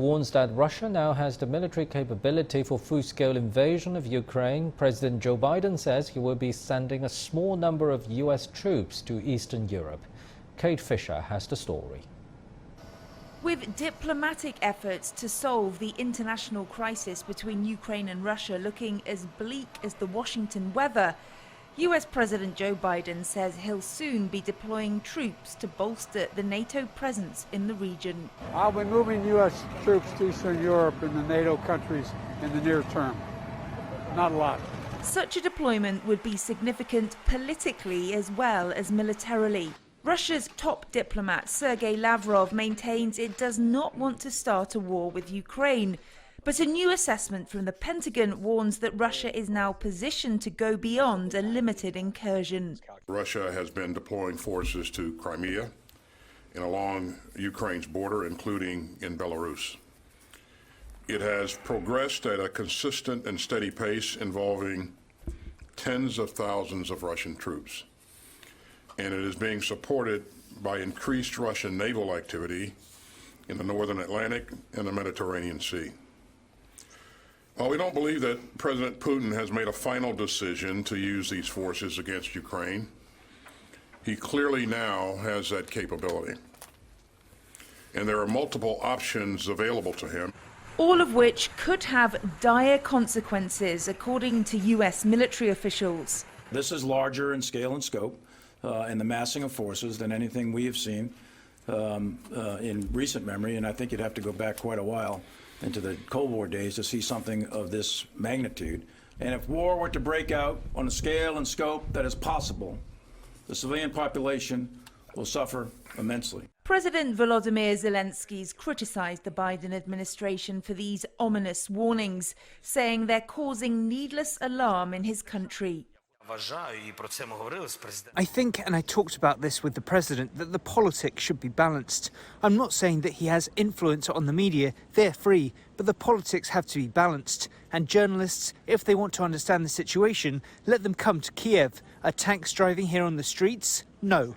Warns that Russia now has the military capability for full-scale invasion of Ukraine. President Joe Biden says he will be sending a small number of U.S. troops to Eastern Europe. Kate Fisher has the story. With diplomatic efforts to solve the international crisis between Ukraine and Russia looking as bleak as the Washington weather, US President Joe Biden says he'll soon be deploying troops to bolster the NATO presence in the region. I'll be moving U.S. troops to Eastern Europe and the NATO countries in the near term. Not a lot. Such a deployment would be significant politically as well as militarily. Russia's top diplomat Sergei Lavrov maintains it does not want to start a war with Ukraine. But a new assessment from the Pentagon warns that Russia is now positioned to go beyond a limited incursion. Russia has been deploying forces to Crimea and along Ukraine's border, including in Belarus. It has progressed at a consistent and steady pace involving tens of thousands of Russian troops. And it is being supported by increased Russian naval activity in the northern Atlantic and the Mediterranean Sea. While we don't believe that President Putin has made a final decision to use these forces against Ukraine, he clearly now has that capability. And there are multiple options available to him. All of which could have dire consequences, according to US military officials. This is larger in scale and scope and the massing of forces than anything we have seen in recent memory, and I think you'd have to go back quite a while into the Cold War days to see something of this magnitude. And if war were to break out on a scale and scope that is possible, the civilian population will suffer immensely. President Volodmyr Zelensky's criticized the Biden administration for these ominous warnings, saying they're causing needless alarm in his country. I think, and I talked about this with the president, that the politics should be balanced. I'm not saying that he has influence on the media, they're free, but the politics have to be balanced. And journalists, if they want to understand the situation, let them come to Kiev. Are tanks driving here on the streets? No.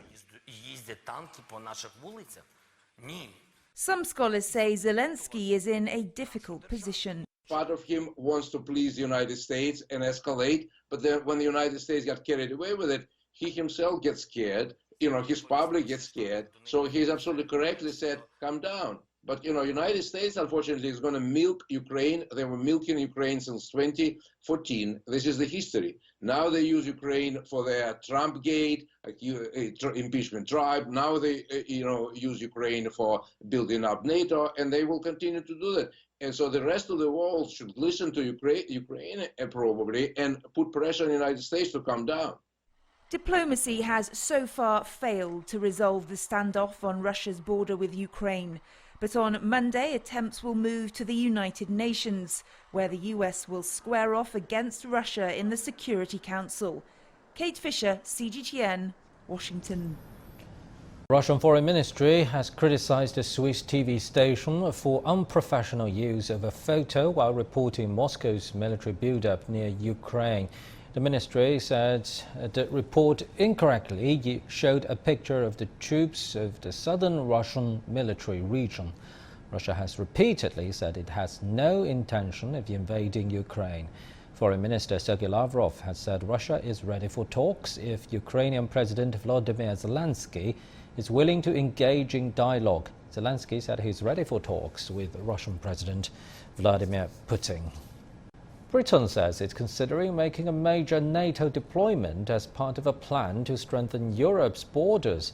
Some scholars say Zelensky is in a difficult position. Part of him wants to please the United States and escalate, but then when the United States got carried away with it, he himself gets scared, his public gets scared, so he's absolutely correctly said, calm down. But, United States, unfortunately, is going to milk Ukraine. They were milking Ukraine since 2014. This is the history. Now they use Ukraine for their Trump gate, impeachment tribe. Now they, use Ukraine for building up NATO, and they will continue to do that. And so the rest of the world should listen to Ukraine probably and put pressure on the United States to calm down. Diplomacy has so far failed to resolve the standoff on Russia's border with Ukraine. But on Monday, attempts will move to the United Nations, where the US will square off against Russia in the Security Council. Kate Fisher, CGTN, Washington. Russian Foreign Ministry has criticized a Swiss TV station for unprofessional use of a photo while reporting Moscow's military buildup near Ukraine. The ministry said the report incorrectly showed a picture of the troops of the southern Russian military region. Russia has repeatedly said it has no intention of invading Ukraine. Foreign Minister Sergei Lavrov has said Russia is ready for talks if Ukrainian President Volodmyr Zelensky is willing to engage in dialogue. Zelensky said he's ready for talks with Russian President Vladimir Putin. Britain says it's considering making a major NATO deployment as part of a plan to strengthen Europe's borders.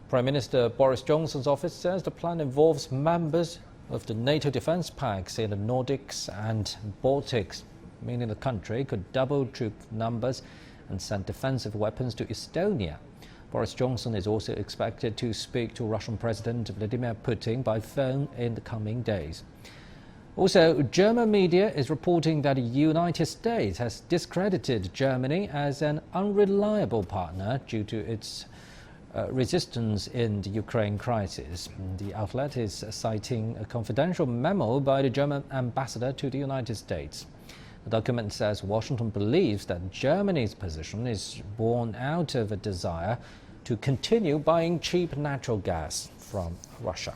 Prime Minister Boris Johnson's office says the plan involves members of the NATO defence pacts in the Nordics and Baltics, meaning the country could double troop numbers and send defensive weapons to Estonia. Boris Johnson is also expected to speak to Russian President Vladimir Putin by phone in the coming days. Also, German media is reporting that the United States has discredited Germany as an unreliable partner due to its resistance in the Ukraine crisis. The outlet is citing a confidential memo by the German ambassador to the United States. The document says Washington believes that Germany's position is born out of a desire to continue buying cheap natural gas from Russia.